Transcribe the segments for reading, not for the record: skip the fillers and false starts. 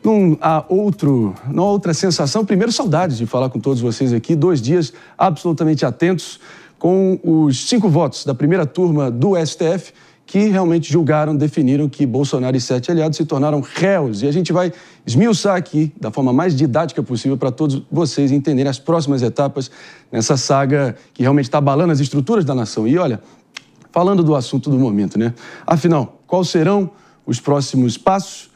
Não há outra sensação. Primeiro, saudades de falar com todos vocês aqui. 2 dias absolutamente atentos com os 5 votos da primeira turma do STF que realmente julgaram, definiram que Bolsonaro e 7 aliados se tornaram réus. E a gente vai esmiuçar aqui da forma mais didática possível para todos vocês entenderem as próximas etapas nessa saga que realmente está abalando as estruturas da nação. E olha, falando do assunto do momento, né? Afinal, quais serão os próximos passos?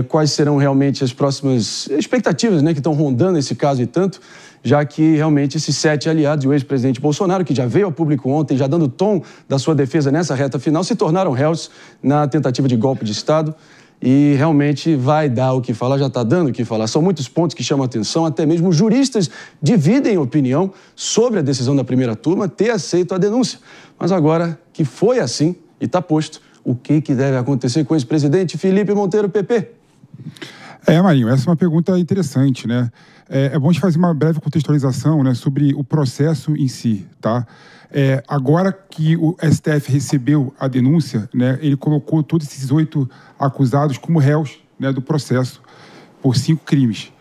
Quais serão realmente as próximas expectativas, né, que estão rondando esse caso e tanto, já que realmente esses 7 aliados e o ex-presidente Bolsonaro, que já veio ao público ontem, já dando tom da sua defesa nessa reta final, se tornaram réus na tentativa de golpe de Estado e realmente vai dar o que falar, já está dando o que falar. São muitos pontos que chamam a atenção, até mesmo juristas dividem opinião sobre a decisão da primeira turma ter aceito a denúncia. Mas agora que foi assim e está posto, o que deve acontecer com esse presidente Felipe Monteiro, PP? Marinho, essa é uma pergunta interessante, né? É bom a gente fazer uma breve contextualização, né, sobre o processo em si, tá? Agora que o STF recebeu a denúncia, né, ele colocou todos esses 8 acusados como réus, né, do processo por 5 crimes.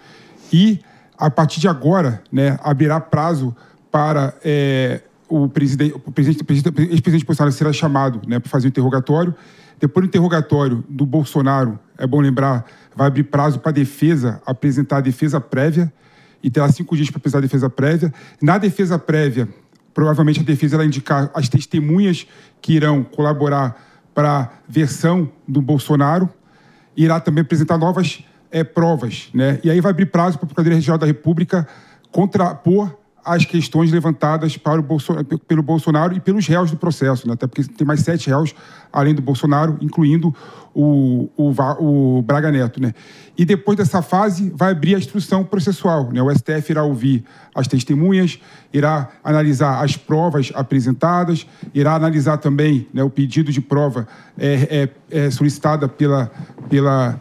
E, a partir de agora, né, abrirá prazo para o ex-presidente Bolsonaro será chamado, né, para fazer o interrogatório. Depois do interrogatório do Bolsonaro, é bom lembrar, vai abrir prazo para a defesa apresentar a defesa prévia e terá 5 dias para apresentar a defesa prévia. Na defesa prévia, provavelmente a defesa vai indicar as testemunhas que irão colaborar para a versão do Bolsonaro. Irá também apresentar novas provas, né? E aí vai abrir prazo para a Procuradoria-Geral da República contrapor as questões levantadas pelo Bolsonaro e pelos réus do processo, né? Até porque tem mais 7 réus, além do Bolsonaro, incluindo o Braga Neto, né? E depois dessa fase, vai abrir a instrução processual, né? O STF irá ouvir as testemunhas, irá analisar as provas apresentadas, irá analisar também, né, o pedido de prova solicitada pela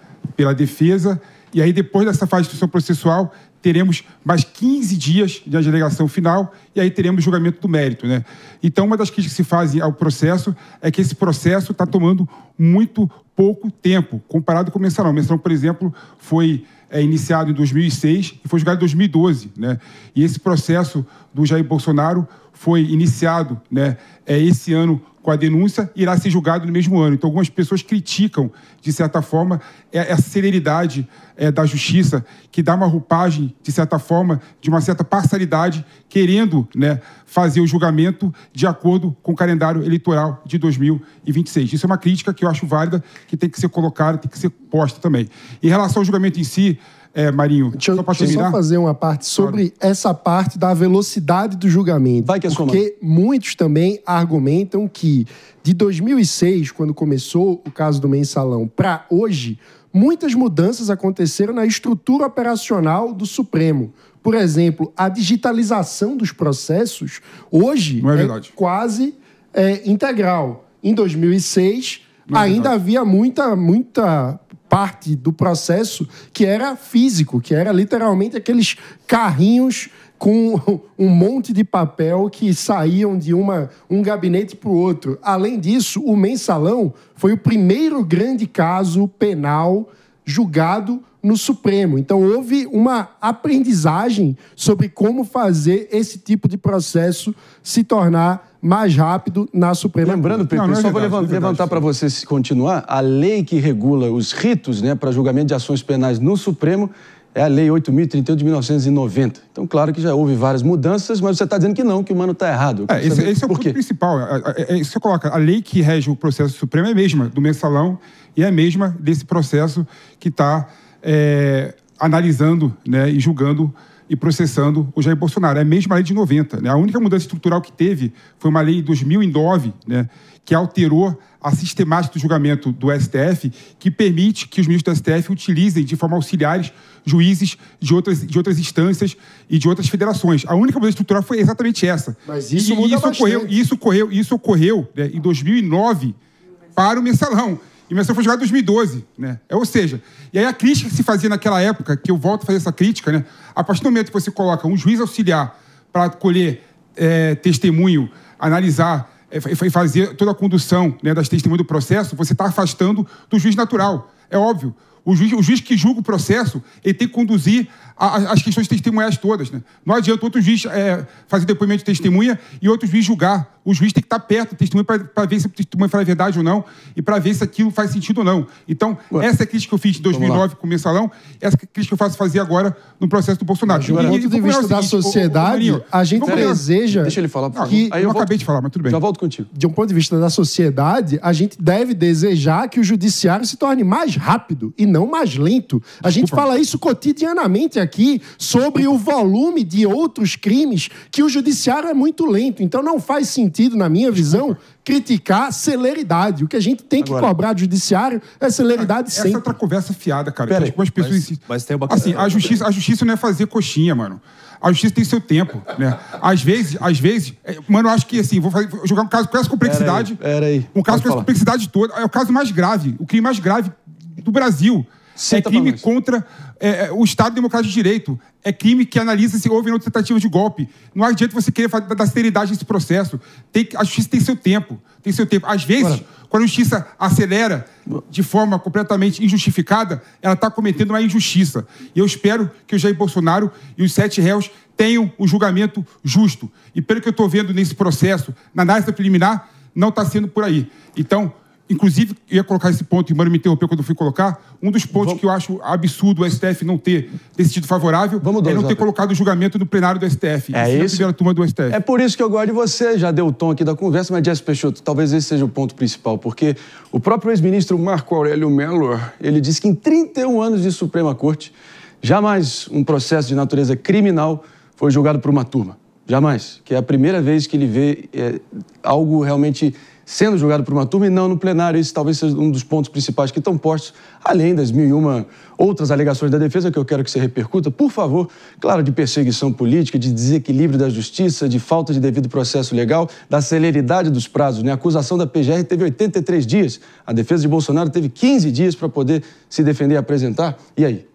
defesa. E aí, depois dessa fase de instrução processual, teremos mais 15 dias de delegação final e aí teremos julgamento do mérito, né? Então, uma das críticas que se fazem ao processo é que esse processo está tomando muito pouco tempo, comparado com o Mensalão. O Mensalão, por exemplo, foi iniciado em 2006 e foi julgado em 2012, né? E esse processo do Jair Bolsonaro foi iniciado, né, esse ano com a denúncia, irá ser julgado no mesmo ano. Então, algumas pessoas criticam, de certa forma, essa celeridade da justiça, que dá uma roupagem, de certa forma, de uma certa parcialidade, querendo, né, fazer o julgamento de acordo com o calendário eleitoral de 2026. Isso é uma crítica que eu acho válida, que tem que ser colocada, tem que ser posta também. Em relação ao julgamento em si, Marinho, deixa eu só fazer uma parte sobre essa parte da velocidade do julgamento. Vai que é sua mão. Porque muitos também argumentam que de 2006, quando começou o caso do Mensalão, para hoje, muitas mudanças aconteceram na estrutura operacional do Supremo. Por exemplo, a digitalização dos processos hoje é quase integral. Em 2006, ainda havia muita parte do processo que era físico, que era literalmente aqueles carrinhos com um monte de papel que saíam de um gabinete para o outro. Além disso, o Mensalão foi o primeiro grande caso penal julgado no Supremo. Então, houve uma aprendizagem sobre como fazer esse tipo de processo se tornar mais rápido na Suprema. Lembrando, Pepe, só vou levantar para você continuar, a lei que regula os ritos, né, para julgamento de ações penais no Supremo é a Lei 8.031 de 1990. Então, claro que já houve várias mudanças, mas você está dizendo que não, que o mano está errado. Esse é o ponto principal. Você coloca, a lei que rege o processo Supremo é a mesma do Mensalão e é a mesma desse processo que está analisando, né, e julgando e processando o Jair Bolsonaro. É a mesma lei de 90. Né? A única mudança estrutural que teve foi uma lei de 2009, né, que alterou a sistemática do julgamento do STF, que permite que os ministros do STF utilizem de forma auxiliares juízes de outras instâncias e de outras federações. A única mudança estrutural foi exatamente essa. Mas isso muda bastante. Isso ocorreu, né, em 2009 para o Mensalão. E o Mensalão foi julgado em 2012, né? Ou seja, e aí a crítica que se fazia naquela época, que eu volto a fazer essa crítica, né? A partir do momento que você coloca um juiz auxiliar para colher testemunho, analisar e fazer toda a condução, né, das testemunhas do processo, você está afastando do juiz natural. É óbvio. O juiz que julga o processo, ele tem que conduzir as questões testemunhais todas, né? Não adianta outro juiz fazer depoimento de testemunha e outro juiz julgar. O juiz tem que estar perto da testemunha para ver se a testemunha fala a verdade ou não e para ver se aquilo faz sentido ou não. Então, essa é a crítica que eu fiz em 2009 com o Mensalão, essa é a crítica que eu faço fazer agora no processo do Bolsonaro. Do ponto de vista da sociedade, a gente deseja... Deixa ele falar. Eu acabei de falar, mas tudo bem. Já volto contigo. De um ponto de vista da sociedade, a gente deve desejar que o judiciário se torne mais rápido e não mais lento. A gente fala isso cotidianamente aqui sobre o volume de outros crimes que o judiciário é muito lento. Então não faz sentido, na minha visão, criticar celeridade. O que a gente tem que cobrar do judiciário é celeridade sempre. Essa é outra conversa fiada, cara. Que algumas pessoas... Mas tem uma... Assim, a justiça não é fazer coxinha, mano. A justiça tem seu tempo, né? Às vezes, mano, eu acho que, assim, vou jogar um caso com essa complexidade. Pera aí. Um caso com essa complexidade toda. É o caso mais grave, o crime mais grave do Brasil. É crime contra o Estado Democrático de Direito. É crime que analisa se houve outra tentativa de golpe. Não adianta você querer dar seriedade nesse processo. A justiça tem seu tempo. Às vezes, quando a justiça acelera de forma completamente injustificada, ela está cometendo uma injustiça. E eu espero que o Jair Bolsonaro e os 7 réus tenham um julgamento justo. E pelo que eu estou vendo nesse processo, na análise preliminar, não está sendo por aí. Então, inclusive, eu ia colocar esse ponto, e o Mano me interrompeu quando eu fui colocar, um dos pontos que eu acho absurdo o STF não ter decidido favorável é não ter colocado o julgamento no plenário do STF. É isso. Primeira turma do STF. É por isso que eu gosto de você, já deu o tom aqui da conversa, mas, Jesse Peixoto, talvez esse seja o ponto principal, porque o próprio ex-ministro Marco Aurélio Mello, ele disse que em 31 anos de Suprema Corte, jamais um processo de natureza criminal foi julgado por uma turma. Jamais. Que é a primeira vez que ele vê algo realmente sendo julgado por uma turma e não no plenário. Esse talvez seja um dos pontos principais que estão postos, além das 1001 outras alegações da defesa que eu quero que você repercuta, por favor, claro, de perseguição política, de desequilíbrio da justiça, de falta de devido processo legal, da celeridade dos prazos, né? A acusação da PGR teve 83 dias, a defesa de Bolsonaro teve 15 dias para poder se defender e apresentar. E aí?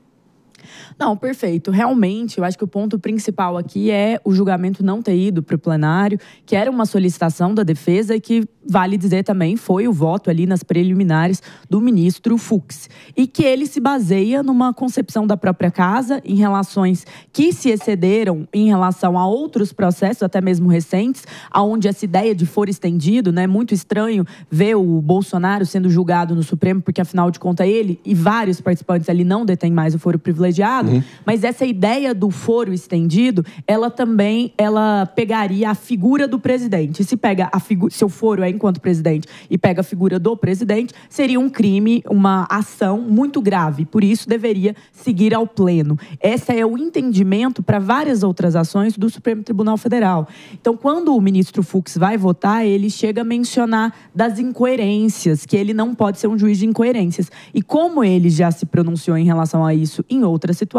Não, perfeito. Realmente, eu acho que o ponto principal aqui é o julgamento não ter ido para o plenário, que era uma solicitação da defesa e que, vale dizer também, foi o voto ali nas preliminares do ministro Fux. E que ele se baseia numa concepção da própria casa em relações que se excederam em relação a outros processos, até mesmo recentes, onde essa ideia de foro estendido, né, muito estranho ver o Bolsonaro sendo julgado no Supremo, porque afinal de contas ele e vários participantes ali não detêm mais o foro privilegiado. Mas essa ideia do foro estendido, ela também pegaria a figura do presidente. Se pega se o foro é enquanto presidente e pega a figura do presidente, seria um crime, uma ação muito grave. Por isso, deveria seguir ao pleno. Esse é o entendimento para várias outras ações do Supremo Tribunal Federal. Então, quando o ministro Fux vai votar, ele chega a mencionar das incoerências, que ele não pode ser um juiz de incoerências. E como ele já se pronunciou em relação a isso em outras situações,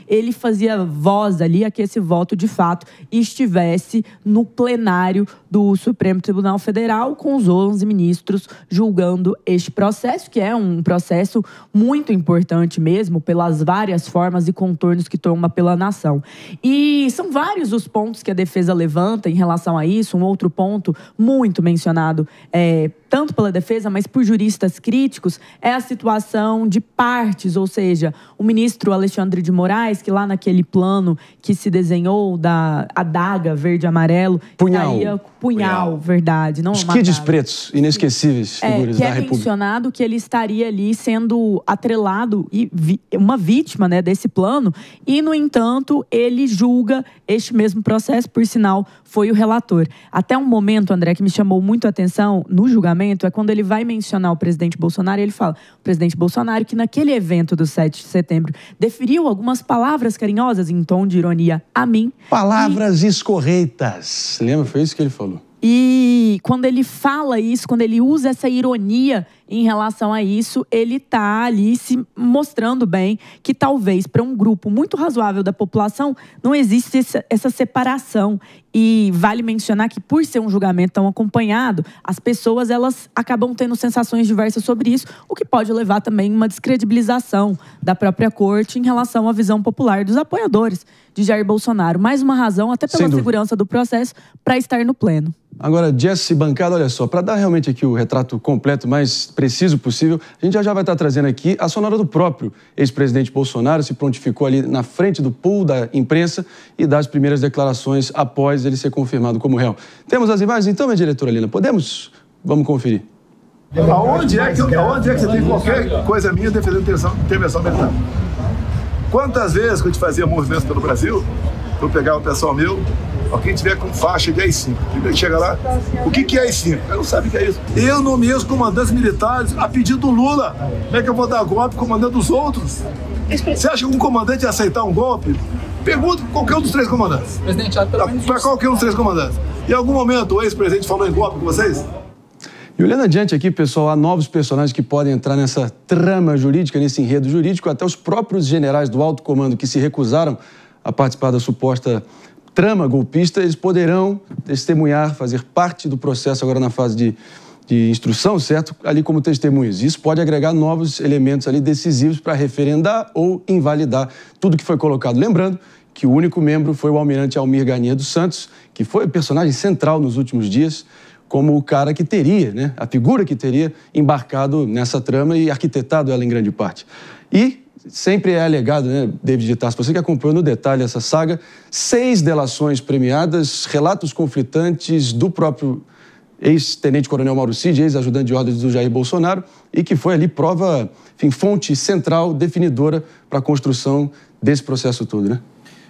ele fazia voz ali a que esse voto, de fato, estivesse no plenário do Supremo Tribunal Federal, com os 11 ministros julgando este processo, que é um processo muito importante mesmo, pelas várias formas e contornos que toma pela nação. E são vários os pontos que a defesa levanta em relação a isso. Um outro ponto muito mencionado tanto pela defesa, mas por juristas críticos, é a situação de partes, ou seja, o ministro Alexandre de Moraes, que lá naquele plano que se desenhou da adaga verde e amarelo... Punhal, verdade. Não os kids pretos, inesquecíveis, figuras da República. É mencionado que ele estaria ali sendo atrelado e uma vítima, né, desse plano, e, no entanto, ele julga este mesmo processo, por sinal, foi o relator. Até um momento, André, que me chamou muito a atenção no julgamento, é quando ele vai mencionar o presidente Bolsonaro, e ele fala, o presidente Bolsonaro, que naquele evento do 7 de setembro, deferiu algumas palavras carinhosas em tom de ironia a mim. Palavras escorreitas. Lembra? Foi isso que ele falou. E quando ele fala isso, quando ele usa essa ironia em relação a isso, ele está ali se mostrando bem que talvez para um grupo muito razoável da população não existe essa separação. E vale mencionar que, por ser um julgamento tão acompanhado, as pessoas elas acabam tendo sensações diversas sobre isso, o que pode levar também a uma descredibilização da própria corte em relação à visão popular dos apoiadores de Jair Bolsonaro. Mais uma razão, até pela segurança do processo, para estar no pleno. Agora, Jesse bancada, olha só, para dar realmente aqui o retrato completo, mais preciso possível, a gente já vai estar trazendo aqui a sonora do próprio ex-presidente Bolsonaro, se prontificou ali na frente do pool da imprensa e das primeiras declarações após ele ser confirmado como réu. Temos as imagens então, minha diretora Lina? Podemos? Vamos conferir. Aonde é que você tem qualquer coisa minha defendendo intervenção militar? Quantas vezes que a gente fazia movimentos pelo Brasil, eu pegava o pessoal meu, quem tiver com faixa de AI-5, chega lá, o que é AI-5? Eu não sabe o que é isso. Eu nomeei os comandantes militares a pedido do Lula. Como é que eu vou dar golpe comandando os outros? Você acha que um comandante ia aceitar um golpe? Pergunta para qualquer um dos 3 comandantes. Presidente, para qualquer um dos 3 comandantes. Em algum momento o ex-presidente falou em golpe com vocês? E olhando adiante aqui, pessoal, há novos personagens que podem entrar nessa trama jurídica, nesse enredo jurídico, até os próprios generais do alto comando que se recusaram a participar da suposta trama golpista, eles poderão testemunhar, fazer parte do processo agora na fase de instrução, certo? Ali como testemunhas. Isso pode agregar novos elementos ali decisivos para referendar ou invalidar tudo que foi colocado. Lembrando que o único membro foi o almirante Almir Garnier dos Santos, que foi o personagem central nos últimos dias, como o cara que teria, né, a figura que teria embarcado nessa trama e arquitetado ela em grande parte. E sempre é alegado, né, David de Tarso, você que acompanhou no detalhe essa saga, 6 delações premiadas, relatos conflitantes do próprio ex-tenente-coronel Mauro Cid, ex-ajudante de ordens do Jair Bolsonaro, e que foi ali prova, enfim, fonte central, definidora para a construção desse processo todo, né?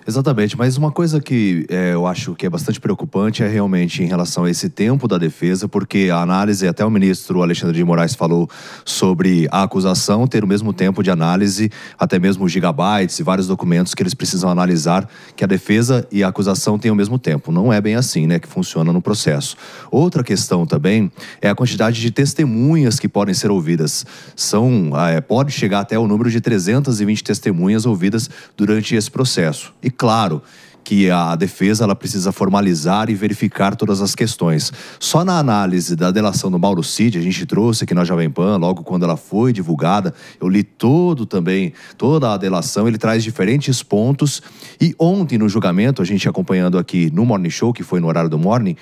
Exatamente, mas uma coisa que eu acho que é bastante preocupante é realmente em relação a esse tempo da defesa, porque a análise, até o ministro Alexandre de Moraes falou sobre a acusação ter o mesmo tempo de análise, até mesmo gigabytes e vários documentos que eles precisam analisar, que a defesa e a acusação têm o mesmo tempo. Não é bem assim, né, que funciona no processo. Outra questão também é a quantidade de testemunhas que podem ser ouvidas. Pode chegar até o número de 320 testemunhas ouvidas durante esse processo. E claro que a defesa ela precisa formalizar e verificar todas as questões. Só na análise da delação do Mauro Cid, a gente trouxe aqui na Jovem Pan, logo quando ela foi divulgada, eu li toda a delação, ele traz diferentes pontos. E ontem no julgamento, a gente acompanhando aqui no Morning Show, que foi no horário do Morning,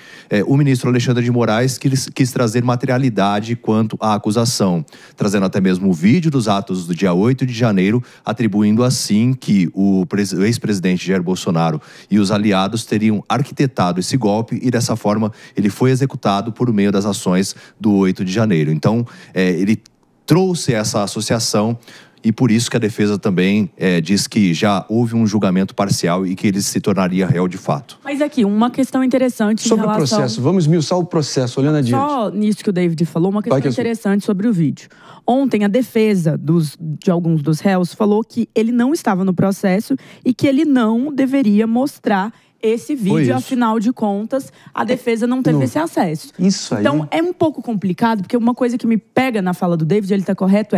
o ministro Alexandre de Moraes quis trazer materialidade quanto à acusação, trazendo até mesmo o vídeo dos atos do dia 8 de janeiro, atribuindo assim que o ex-presidente Jair Bolsonaro e os aliados teriam arquitetado esse golpe e dessa forma ele foi executado por meio das ações do 8 de janeiro. Então, ele trouxe essa associação e por isso que a defesa também diz que já houve um julgamento parcial e que ele se tornaria réu de fato. Mas aqui, uma questão interessante sobre em relação... o processo, vamos esmiuçar o processo, olhando adiante. Só nisso que o David falou, uma questão interessante sobre o vídeo. Ontem, a defesa de alguns dos réus falou que ele não estava no processo e que ele não deveria mostrar esse vídeo, afinal de contas, a defesa não teve esse acesso. Isso aí. Então, é um pouco complicado, porque uma coisa que me pega na fala do David, ele está correto,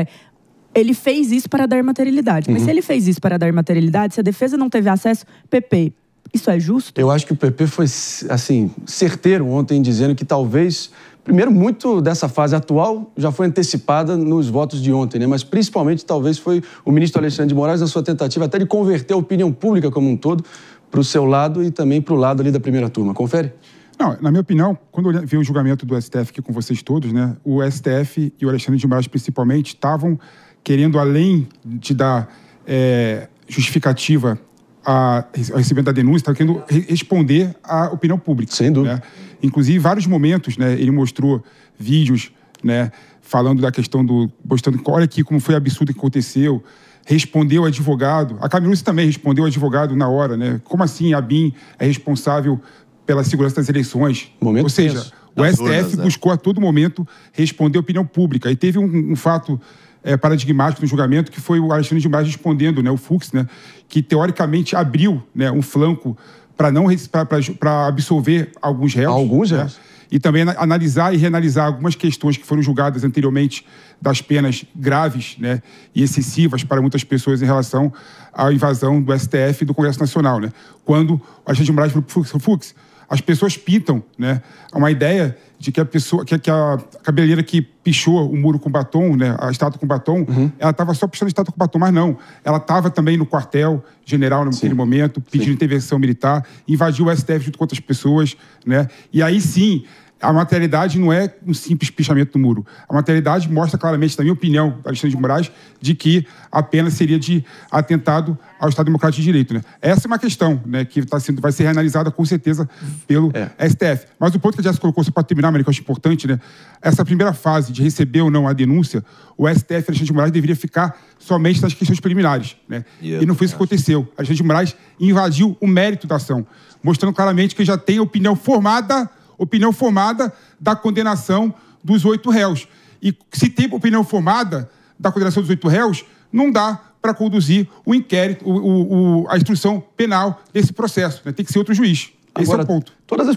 ele fez isso para dar materialidade. Mas se ele fez isso para dar materialidade, se a defesa não teve acesso, PP, isso é justo? Eu acho que o PP foi, assim, certeiro ontem, dizendo que talvez... Primeiro, muito dessa fase atual já foi antecipada nos votos de ontem, né? Mas principalmente, talvez, foi o ministro Alexandre de Moraes na sua tentativa até de converter a opinião pública como um todo para o seu lado e também para o lado ali da primeira turma. Confere? Não, na minha opinião, quando eu vi o julgamento do STF aqui com vocês todos, né? O STF e o Alexandre de Moraes, principalmente, estavam querendo, além de dar justificativa a recebimento da denúncia, estava querendo responder à opinião pública. Sem dúvida. Né? Inclusive, em vários momentos, né, ele mostrou vídeos, né, falando da questão mostrando, olha aqui como foi absurdo o que aconteceu, respondeu o advogado, a Camilúcia também respondeu o advogado na hora, né? Como assim a BIM é responsável pela segurança das eleições? Ou seja, o STF buscou a todo momento responder a opinião pública. E teve um fato paradigmático no julgamento, que foi o Alexandre de Moraes respondendo, né, o Fux, né, que teoricamente abriu, né, um flanco para absolver alguns réus. Alguns réus. Né, e também analisar e reanalisar algumas questões que foram julgadas anteriormente das penas graves, né, e excessivas para muitas pessoas em relação à invasão do STF e do Congresso Nacional. Né. Quando o Alexandre de Moraes falou para o Fux, As pessoas pintam, né, uma ideia de que a pessoa, que a cabeleireira que pichou o muro com batom, né, a estátua com batom, ela estava só pichando a estátua com batom, mas não. Ela estava também no quartel-general naquele momento, pedindo intervenção militar, invadiu o STF junto com outras pessoas, né? E aí sim, a materialidade não é um simples pichamento do muro. A materialidade mostra claramente, na minha opinião, Alexandre de Moraes, de que a pena seria de atentado ao Estado Democrático de Direito, né? Essa é uma questão, né, que vai ser reanalisada com certeza pelo STF. Mas o ponto que a Jéssica colocou, só para terminar, mas que eu acho importante, né? Essa primeira fase de receber ou não a denúncia, o STF, Alexandre de Moraes, deveria ficar somente nas questões preliminares, né? E não foi isso que aconteceu. Alexandre de Moraes invadiu o mérito da ação, mostrando claramente que já tem opinião formada da condenação dos 8 réus. E se tem opinião formada da condenação dos 8 réus, não dá para conduzir o inquérito, a instrução penal desse processo, né? Tem que ser outro juiz. Esse é o ponto. Todas as